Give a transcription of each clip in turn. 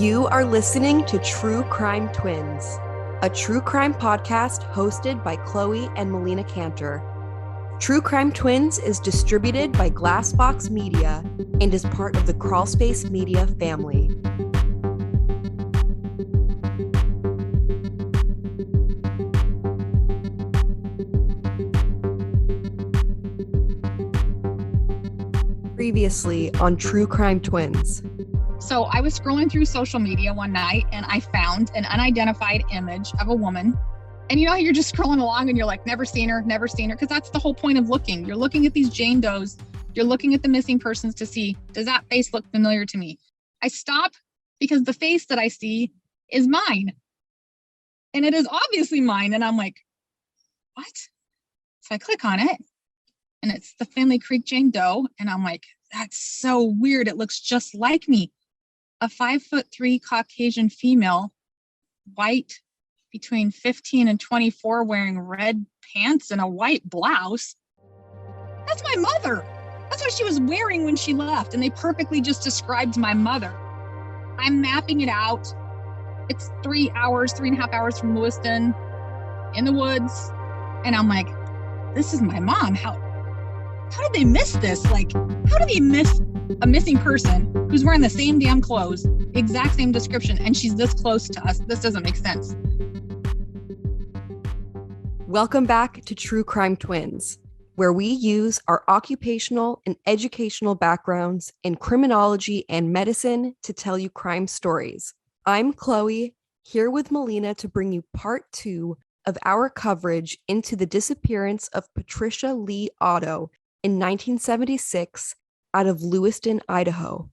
You are listening to True Crime Twins, a true crime podcast hosted by Chloe and Melina Canter. True Crime Twins is distributed by Glassbox Media and is part of the Crawlspace Media family. Previously on True Crime Twins. So I was scrolling through social media one night and I found an unidentified image of a woman. And you know how you're just scrolling along and you're like, never seen her, because that's the whole point of looking. You're looking at these Jane Does, you're looking at the missing persons to see, does that face look familiar to me? I stop because the face that I see is mine. And it is obviously mine. And I'm like, what? So I click on it and it's the Finley Creek Jane Doe. And I'm like, that's so weird. It looks just like me. A 5'3" Caucasian female, white, between 15 and 24, wearing red pants and a white blouse. That's my mother. That's what she was wearing when she left. And they perfectly just described my mother. I'm mapping it out. It's 3.5 hours from Lewiston in the woods. And I'm like, this is my mom. How did they miss this? Like, how do they miss a missing person who's wearing the same damn clothes, exact same description, and she's this close to us? This doesn't make sense. Welcome back to True Crime Twins, where we use our occupational and educational backgrounds in criminology and medicine to tell you crime stories. I'm Chloe, here with Melina to bring you part 2 of our coverage into the disappearance of Patricia Lee Otto in 1976 out of Lewiston, Idaho.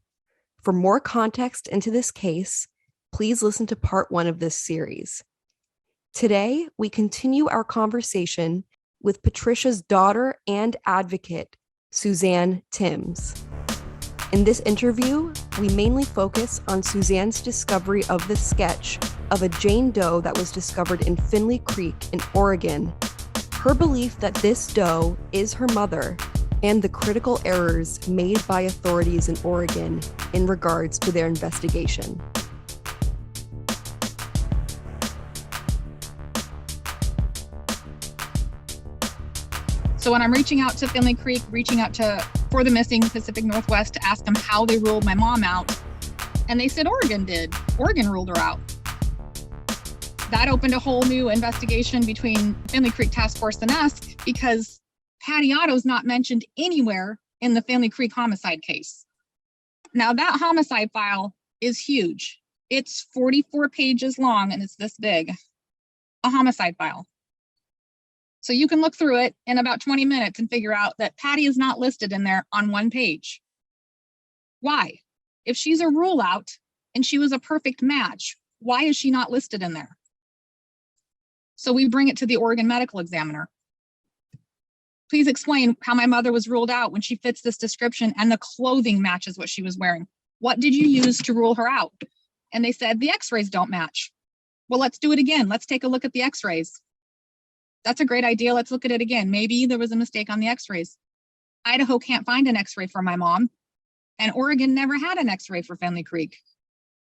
For more context into this case, please listen to part 1 of this series. Today, we continue our conversation with Patricia's daughter and advocate, Suzanne Timms. In this interview, we mainly focus on Suzanne's discovery of the sketch of a Jane Doe that was discovered in Finley Creek in Oregon, her belief that this doe is her mother, and the critical errors made by authorities in Oregon in regards to their investigation. So when I'm reaching out to Finley Creek, for the missing Pacific Northwest to ask them how they ruled my mom out, and they said Oregon did. Oregon ruled her out. That opened a whole new investigation between Finley Creek Task Force and us, because Patty Otto's not mentioned anywhere in the Finley Creek homicide case. Now that homicide file is huge. It's 44 pages long and it's this big, a homicide file. So you can look through it in about 20 minutes and figure out that Patty is not listed in there on one page. Why? If she's a rule out and she was a perfect match, why is she not listed in there? So we bring it to the Oregon medical examiner. Please explain how my mother was ruled out when she fits this description and the clothing matches what she was wearing. What did you use to rule her out? And they said the x-rays don't match. Well, let's do it again. Let's take a look at the x-rays. That's a great idea. Let's look at it again. Maybe there was a mistake on the x-rays. Idaho can't find an x-ray for my mom, and Oregon never had an x-ray for Finley Creek.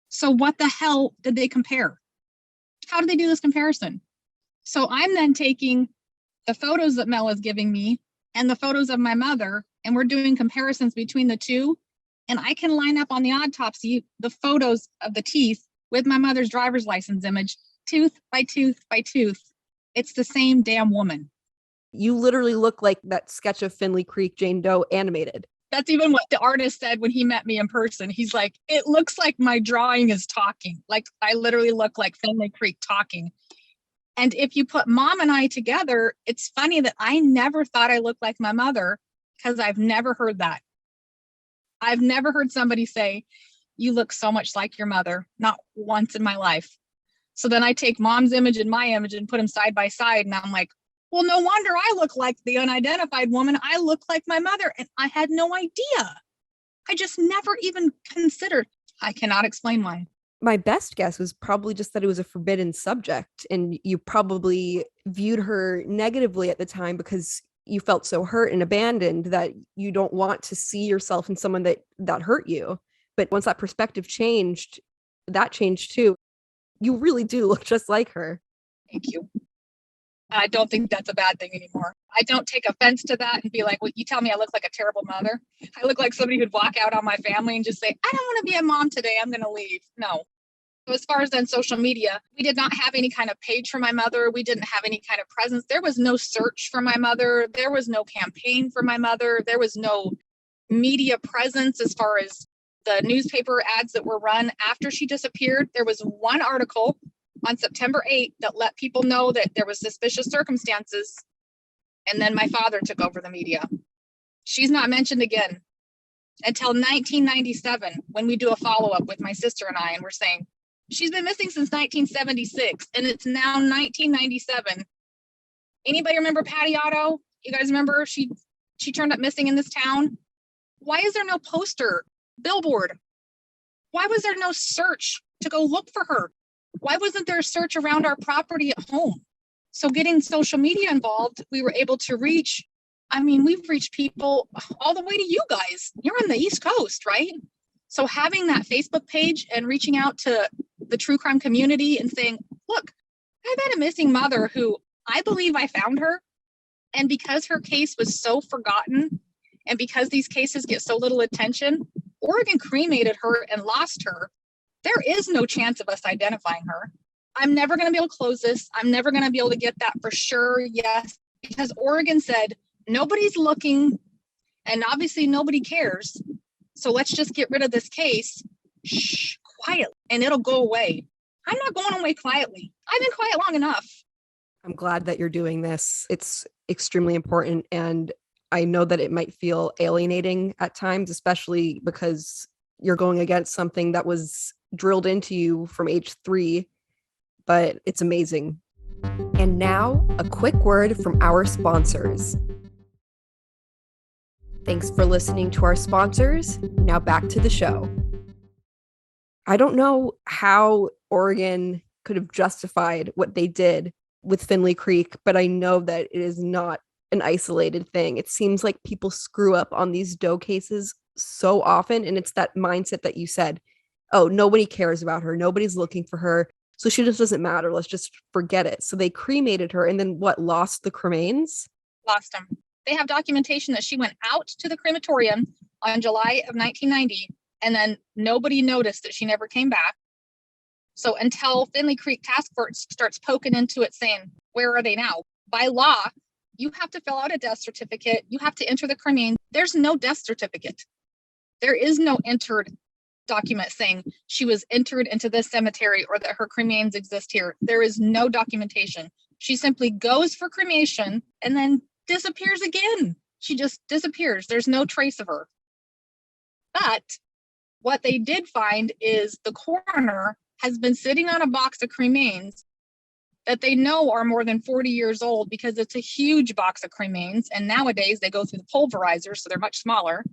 So what the hell did they compare? How did they do this comparison? So I'm then taking the photos that Mel is giving me and the photos of my mother, and we're doing comparisons between the two. And I can line up on the autopsy the photos of the teeth with my mother's driver's license image, tooth by tooth by tooth. It's the same damn woman. You literally look like that sketch of Finley Creek Jane Doe animated. That's even what the artist said when he met me in person. He's like, it looks like my drawing is talking. Like I literally look like Finley Creek talking. And if you put mom and I together, it's funny that I never thought I looked like my mother, because I've never heard that. I've never heard somebody say, you look so much like your mother, not once in my life. So then I take mom's image and my image and put them side by side. And I'm like, well, no wonder I look like the unidentified woman. I look like my mother. And I had no idea. I just never even considered. I cannot explain why. My best guess was probably just that it was a forbidden subject, and you probably viewed her negatively at the time because you felt so hurt and abandoned that you don't want to see yourself in someone that hurt you. But once that perspective changed, that changed too. You really do look just like her. Thank you. I don't think that's a bad thing anymore. I don't take offense to that and be like, well, you tell me I look like a terrible mother. I look like somebody who'd walk out on my family and just say, I don't want to be a mom today. I'm going to leave. No. So as far as then social media, we did not have any kind of page for my mother. We didn't have any kind of presence. There was no search for my mother. There was no campaign for my mother. There was no media presence as far as the newspaper ads that were run after she disappeared. There was one article on September 8th that let people know that there was suspicious circumstances. And then my father took over the media. She's not mentioned again until 1997, when we do a follow-up with my sister and I, and we're saying, she's been missing since 1976, and it's now 1997. Anybody remember Patty Otto? You guys remember she turned up missing in this town? Why is there no poster, billboard? Why was there no search to go look for her? Why wasn't there a search around our property at home? So getting social media involved, we were able to reach, we've reached people all the way to you guys. You're on the East Coast, right? So having that Facebook page and reaching out to the true crime community and saying, look, I've had a missing mother who I believe I found her. And because her case was so forgotten, and because these cases get so little attention, Oregon cremated her and lost her. There is no chance of us identifying her. I'm never going to be able to close this. I'm never going to be able to get that for sure. Yes, because Oregon said nobody's looking and obviously nobody cares. So let's just get rid of this case. Shh, quiet, and it'll go away. I'm not going away quietly. I've been quiet long enough. I'm glad that you're doing this. It's extremely important. And I know that it might feel alienating at times, especially because you're going against something that was drilled into you from age 3, but it's amazing. And now, a quick word from our sponsors. Thanks for listening to our sponsors. Now back to the show. I don't know how Oregon could have justified what they did with Finley Creek, but I know that it is not an isolated thing. It seems like people screw up on these Doe cases so often, and it's that mindset that you said, oh, nobody cares about her. Nobody's looking for her. So she just doesn't matter. Let's just forget it. So they cremated her and then lost the cremains? Lost them. They have documentation that she went out to the crematorium on July of 1990, and then nobody noticed that she never came back. So until Finley Creek Task Force starts poking into it saying, where are they now? By law, you have to fill out a death certificate. You have to enter the cremains. There's no death certificate. There is no entered document saying she was entered into this cemetery or that her cremains exist here. There is no documentation. She simply goes for cremation and then disappears again. She just disappears. There's no trace of her. But what they did find is the coroner has been sitting on a box of cremains that they know are more than 40 years old because it's a huge box of cremains. And nowadays they go through the pulverizer, so they're much smaller.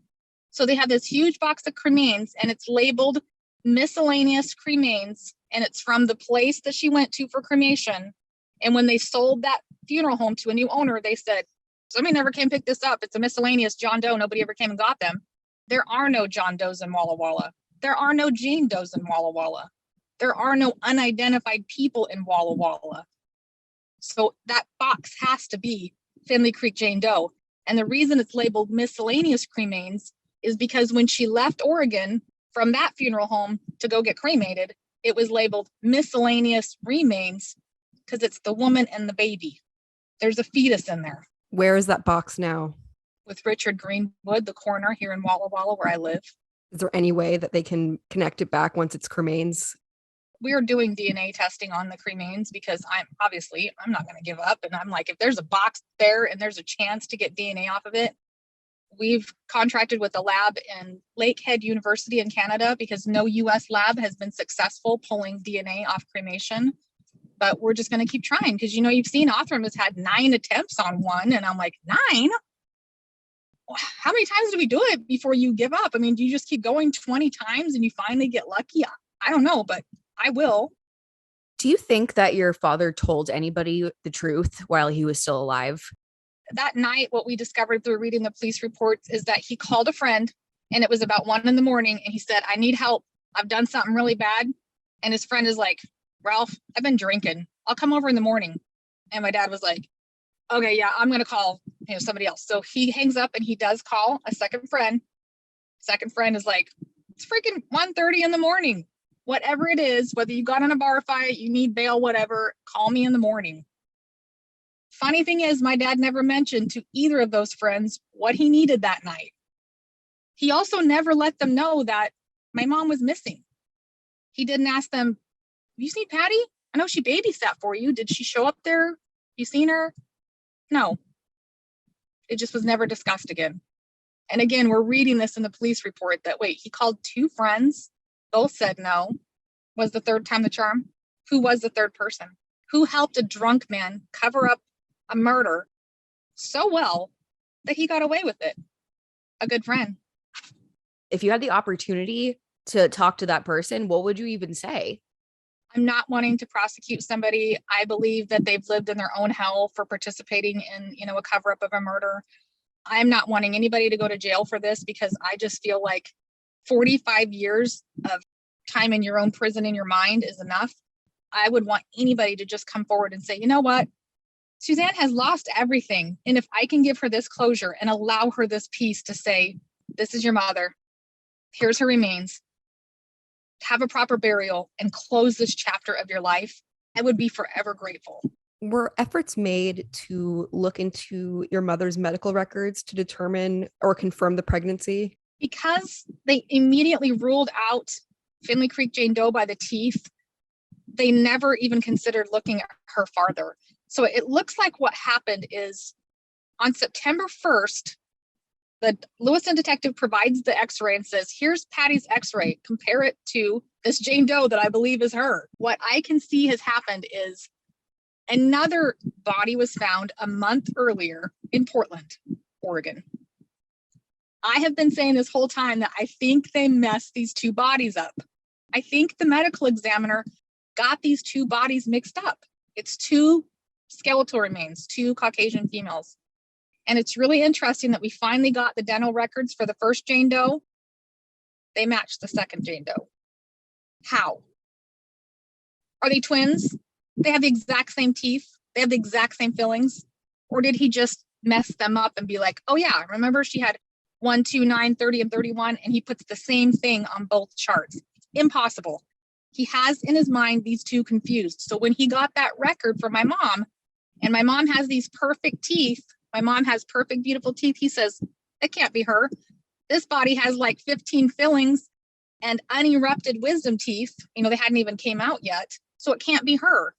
So they have this huge box of cremains and it's labeled miscellaneous cremains. And it's from the place that she went to for cremation. And when they sold that funeral home to a new owner, they said, somebody never came pick this up. It's a miscellaneous John Doe. Nobody ever came and got them. There are no John Does in Walla Walla. There are no Jane Does in Walla Walla. There are no unidentified people in Walla Walla. So that box has to be Finley Creek Jane Doe. And the reason it's labeled miscellaneous cremains is because when she left Oregon from that funeral home to go get cremated, it was labeled miscellaneous remains because it's the woman and the baby. There's a fetus in there. Where is that box now? With Richard Greenwood, the coroner here in Walla Walla, where I live. Is there any way that they can connect it back once it's cremains? We are doing DNA testing on the cremains because I'm not going to give up. And I'm like, if there's a box there and there's a chance to get DNA off of it, we've contracted with a lab in Lakehead University in Canada because no U.S. lab has been successful pulling DNA off cremation. But we're just going to keep trying because, you've seen Othram has had 9 attempts on one. And I'm like, 9? How many times do we do it before you give up? Do you just keep going 20 times and you finally get lucky? I don't know, but I will. Do you think that your father told anybody the truth while he was still alive? That night, what we discovered through reading the police reports is that he called a friend and it was about 1 a.m. and he said, I need help. I've done something really bad. And his friend is like, Ralph, I've been drinking. I'll come over in the morning. And my dad was like, okay, yeah, I'm going to call somebody else. So he hangs up and he does call a second friend. Second friend is like, it's freaking 1:30 in the morning. Whatever it is, whether you got in a bar fight, you need bail, whatever, call me in the morning. Funny thing is, my dad never mentioned to either of those friends what he needed that night. He also never let them know that my mom was missing. He didn't ask them, have you seen Patty? I know she babysat for you. Did she show up there? You seen her? No. It just was never discussed again. And again, we're reading this in the police report that, wait, he called two friends. Both said no. Was the third time the charm? Who was the third person? Who helped a drunk man cover up a murder so well that he got away with it? A good friend. If you had the opportunity to talk to that person, what would you even say? I'm not wanting to prosecute somebody. I believe that they've lived in their own hell for participating in, a cover-up of a murder. I'm not wanting anybody to go to jail for this because I just feel like 45 years of time in your own prison in your mind is enough. I would want anybody to just come forward and say, you know what? Suzanne has lost everything. And if I can give her this closure and allow her this peace to say, this is your mother, here's her remains, have a proper burial and close this chapter of your life, I would be forever grateful. Were efforts made to look into your mother's medical records to determine or confirm the pregnancy? Because they immediately ruled out Finley Creek Jane Doe by the teeth, they never even considered looking at her farther. So it looks like what happened is on September 1st, the Lewiston detective provides the x-ray and says, here's Patty's x-ray, compare it to this Jane Doe that I believe is her. What I can see has happened is another body was found a month earlier in Portland, Oregon. I have been saying this whole time that I think they messed these two bodies up. I think the medical examiner got these two bodies mixed up. It's two skeletal remains, two Caucasian females. And it's really interesting that we finally got the dental records for the first Jane Doe. They match the second Jane Doe. How? Are they twins? They have the exact same teeth. They have the exact same fillings. Or did he just mess them up and be like, oh yeah, remember she had 1, 2, 9, 30, and 31, and he puts the same thing on both charts. Impossible. He has in his mind these two confused. So when he got that record for my mom, and my mom has these perfect teeth, my mom has perfect, beautiful teeth, he says, it can't be her. This body has like 15 fillings and unerupted wisdom teeth. They hadn't even came out yet. So it can't be her.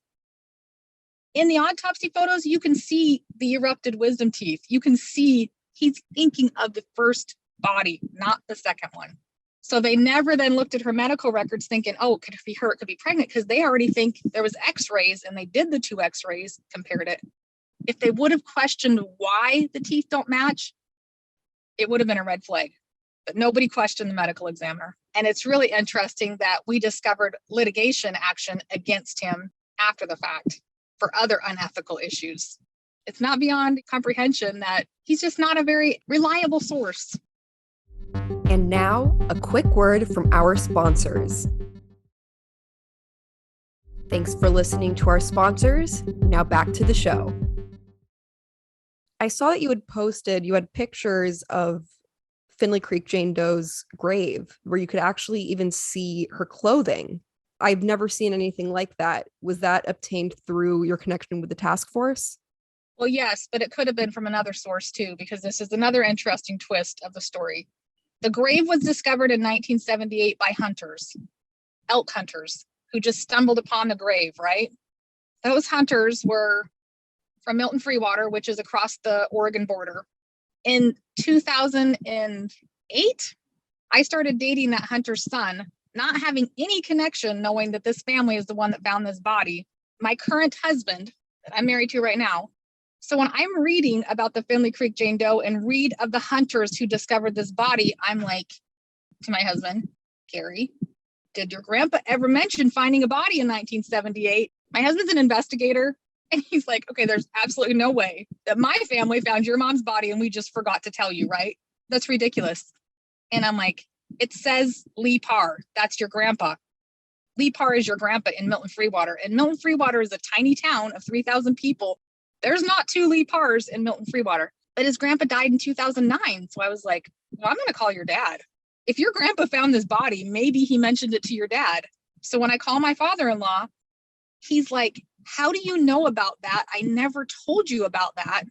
In the autopsy photos, you can see the erupted wisdom teeth. You can see he's thinking of the first body, not the second one. So they never then looked at her medical records thinking, oh, it could be her, it could be pregnant, because they already think there was x-rays and they did the two x-rays, compared it. If they would have questioned why the teeth don't match, it would have been a red flag. But nobody questioned the medical examiner. And it's really interesting that we discovered litigation action against him after the fact for other unethical issues. It's not beyond comprehension that he's just not a very reliable source. And now, a quick word from our sponsors. Thanks for listening to our sponsors. Now back to the show. I saw that you had pictures of Finley Creek Jane Doe's grave where you could actually even see her clothing. I've never seen anything like that. Was that obtained through your connection with the task force? Well, yes, but it could have been from another source too, because this is another interesting twist of the story. The grave was discovered in 1978 by hunters, elk hunters, who just stumbled upon the grave, right? Those hunters were from Milton Freewater, which is across the Oregon border. In 2008, I started dating that hunter's son, not having any connection, knowing that this family is the one that found this body. My current husband, that I'm married to right now. So when I'm reading about the Finley Creek Jane Doe and read of the hunters who discovered this body, I'm like, to my husband, Gary, did your grandpa ever mention finding a body in 1978? My husband's an investigator. And he's like, okay, there's absolutely no way that my family found your mom's body and we just forgot to tell you, right? That's ridiculous. And I'm like, it says Lee Parr. That's your grandpa. Lee Parr is your grandpa in Milton Freewater. And Milton Freewater is a tiny town of 3,000 people. There's not two Lee Parrs in Milton Freewater. But his grandpa died in 2009. So I was like, well, I'm going to call your dad. If your grandpa found this body, maybe he mentioned it to your dad. So when I call my father-in-law, he's like, how do you know about that? I never told you about that.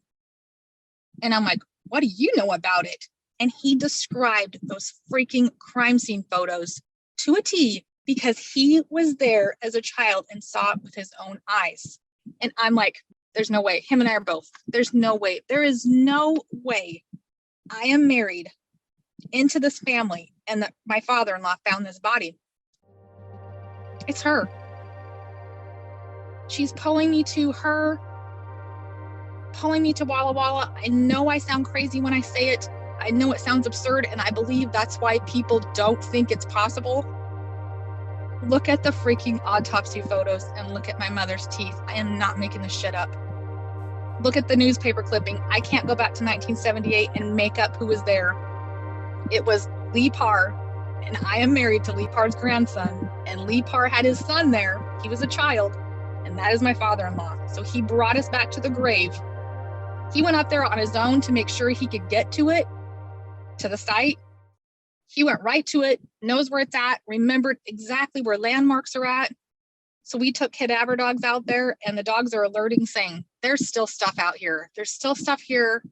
And I'm like, what do you know about it? And he described those freaking crime scene photos to a T because he was there as a child and saw it with his own eyes. And I'm like, there's no way. Him and I are both. There's no way. There is no way I am married into this family and that my father-in-law found this body. It's her. She's pulling me to her, pulling me to Walla Walla. I know I sound crazy when I say it. I know it sounds absurd, and I believe that's why people don't think it's possible. Look at the freaking autopsy photos and look at my mother's teeth. I am not making this shit up. Look at the newspaper clipping. I can't go back to 1978 and make up who was there. It was Lee Parr, and I am married to Lee Parr's grandson, and Lee Parr had his son there. He was a child, and that is my father-in-law. So he brought us back to the grave. He went up there on his own to make sure he could get to it, to the site. He went right to it, knows where it's at, remembered exactly where landmarks are at. So we took cadaver dogs out there, and the dogs are alerting, saying, there's still stuff out here. There's still stuff here.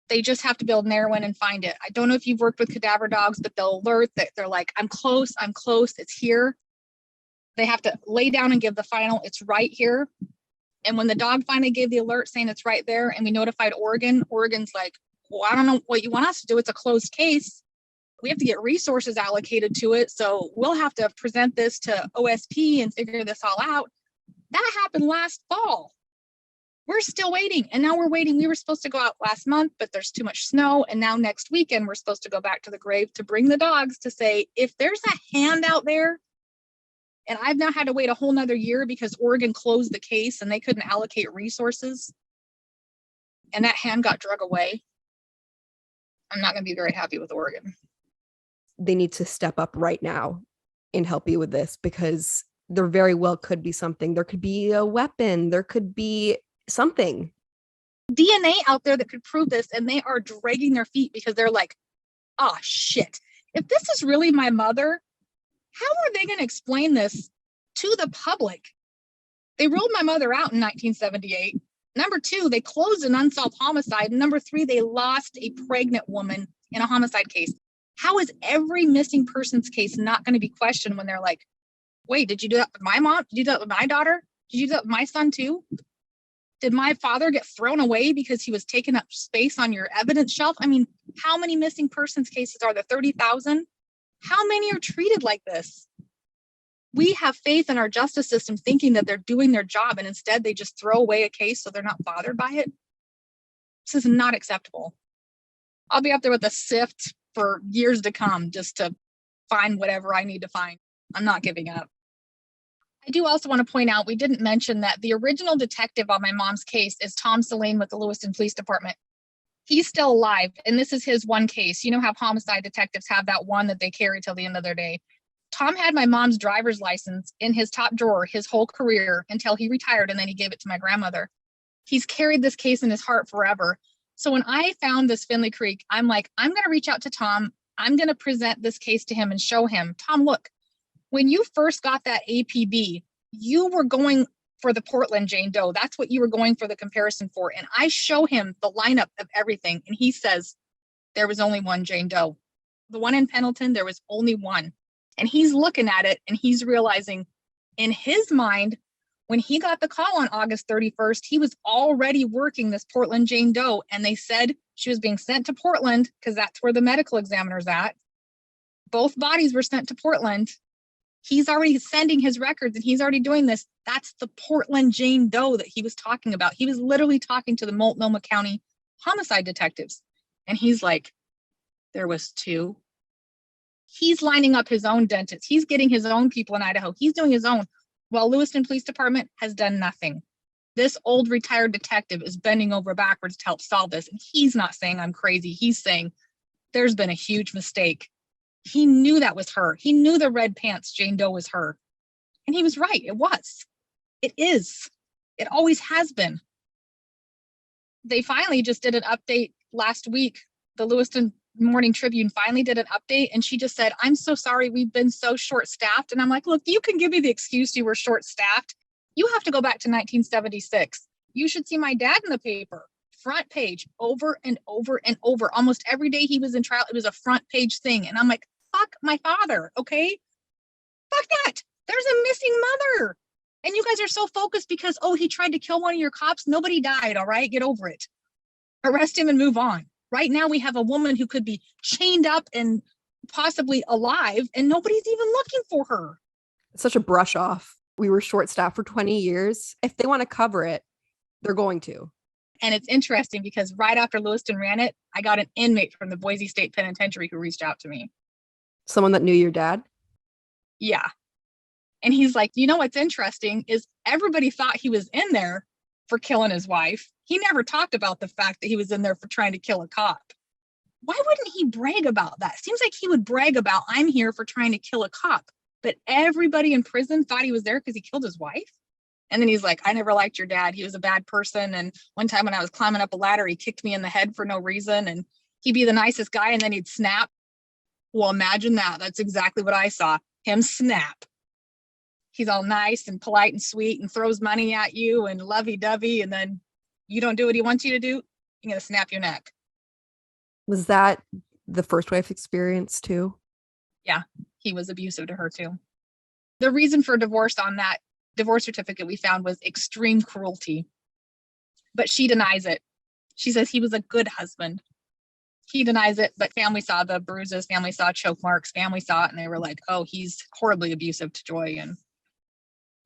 They just have to be able to narrow in and find it. I don't know if you've worked with cadaver dogs, but they'll alert that they're like, I'm close, it's here. They have to lay down and give the final, it's right here. And when the dog finally gave the alert saying it's right there, and we notified Oregon, Oregon's like, well, I don't know what you want us to do. It's a closed case. We have to get resources allocated to it. So we'll have to present this to OSP and figure this all out. That happened last fall. We're still waiting. And now we're waiting. We were supposed to go out last month, but there's too much snow. And now next weekend, we're supposed to go back to the grave to bring the dogs to say, if there's a hand out there, and I've now had to wait a whole nother year because Oregon closed the case and they couldn't allocate resources. And that hand got drug away. I'm not going to be very happy with Oregon. They need to step up right now and help you with this, because there very well could be something. There could be a weapon. There could be something. DNA out there that could prove this, and they are dragging their feet because they're like, oh, shit. If this is really my mother, how are they going to explain this to the public? They ruled my mother out in 1978. Number two, they closed an unsolved homicide. And number three, they lost a pregnant woman in a homicide case. How is every missing persons case not going to be questioned when they're like, wait, did you do that with my mom? Did you do that with my daughter? Did you do that with my son too? Did my father get thrown away because he was taking up space on your evidence shelf? I mean, how many missing persons cases are there? 30,000? How many are treated like this? We have faith in our justice system thinking that they're doing their job, and instead they just throw away a case so they're not bothered by it. This is not acceptable. I'll be up there with a sift for years to come just to find whatever I need to find. I'm not giving up. I do also want to point out, we didn't mention that the original detective on my mom's case is Tom Selene with the Lewiston Police Department. He's still alive, and this is his one case. You know how homicide detectives have that one that they carry till the end of their day. Tom had my mom's driver's license in his top drawer his whole career until he retired, and then he gave it to my grandmother. He's carried this case in his heart forever. So when I found this Finley Creek, I'm like, I'm going to reach out to Tom. I'm going to present this case to him and show him, Tom, look, when you first got that APB, you were going for the Portland Jane Doe. That's what you were going for the comparison for. And I show him the lineup of everything. And he says, there was only one Jane Doe. The one in Pendleton, there was only one. And he's looking at it and he's realizing in his mind, when he got the call on August 31st, he was already working this Portland Jane Doe. And they said she was being sent to Portland because that's where the medical examiner's at. Both bodies were sent to Portland. He's already sending his records and he's already doing this. That's the Portland Jane Doe that he was talking about. He was literally talking to the Multnomah County homicide detectives. And he's like, there was two. He's lining up his own dentists. He's getting his own people in Idaho. He's doing his own, while Lewiston Police Department has done nothing. This old retired detective is bending over backwards to help solve this. And he's not saying I'm crazy. He's saying there's been a huge mistake. He knew that was her. He knew the red pants Jane Doe was her. And he was right. It was. It is. It always has been. They finally just did an update last week. The Lewiston Morning Tribune finally did an update, and she just said, I'm so sorry, we've been so short-staffed. And I'm like, look, you can give me the excuse you were short-staffed. You have to go back to 1976. You should see my dad in the paper, front page, over and over and over. Almost every day he was in trial, it was a front page thing. And I'm like, fuck my father, okay? Fuck that. There's a missing mother. And you guys are so focused because, oh, he tried to kill one of your cops. Nobody died, all right? Get over it. Arrest him and move on. Right now, we have a woman who could be chained up and possibly alive, and nobody's even looking for her. It's such a brush off. We were short-staffed for 20 years. If they want to cover it, they're going to. And it's interesting because right after Lewiston ran it, I got an inmate from the Boise State Penitentiary who reached out to me. Someone that knew your dad? Yeah. And he's like, you know what's interesting is everybody thought he was in there for killing his wife. He never talked about the fact that he was in there for trying to kill a cop. Why wouldn't he brag about that? Seems like he would brag about, I'm here for trying to kill a cop. But everybody in prison thought he was there because he killed his wife. And then he's like, I never liked your dad. He was a bad person. And one time when I was climbing up a ladder, he kicked me in the head for no reason. And he'd be the nicest guy and then he'd snap. Well, imagine that. That's exactly what I saw. Him snap. He's all nice and polite and sweet and throws money at you and lovey-dovey. And then you don't do what he wants you to do, he's going to snap your neck. Was that the first wife experience too? Yeah, he was abusive to her too. The reason for divorce on that divorce certificate we found was extreme cruelty. But she denies it. She says he was a good husband. He denies it, but family saw the bruises, family saw choke marks, family saw it, and they were like, oh, he's horribly abusive to Joy. And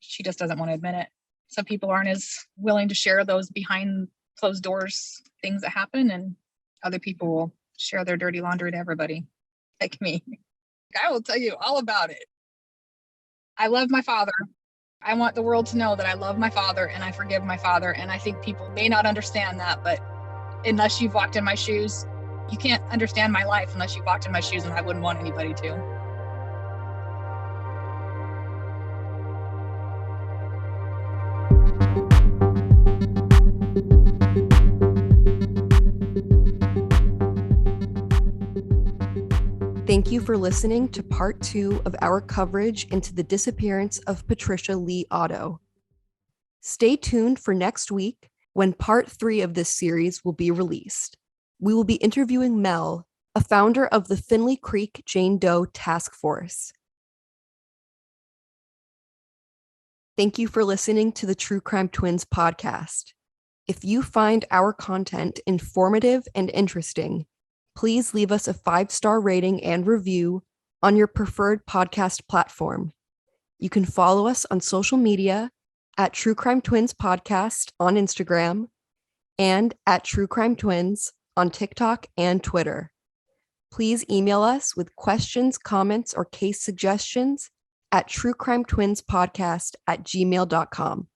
she just doesn't want to admit it. Some people aren't as willing to share those behind closed doors things that happen, and other people will share their dirty laundry to everybody, like me. I will tell you all about it. I love my father. I want the world to know that I love my father and I forgive my father. And I think people may not understand that, but unless you've walked in my shoes, you can't understand my life unless you've walked in my shoes, and I wouldn't want anybody to. Thank you for listening to part 2 of our coverage into the disappearance of Patricia Lee Otto. Stay tuned for next week when part 3 of this series will be released. We will be interviewing Mel, a founder of the Finley Creek Jane Doe Task Force. Thank you for listening to the True Crime Twins podcast. If you find our content informative and interesting, please leave us a 5-star rating and review on your preferred podcast platform. You can follow us on social media at True Crime Twins Podcast on Instagram and at True Crime Twins on TikTok and Twitter. Please email us with questions, comments, or case suggestions at truecrimetwinspodcast@gmail.com.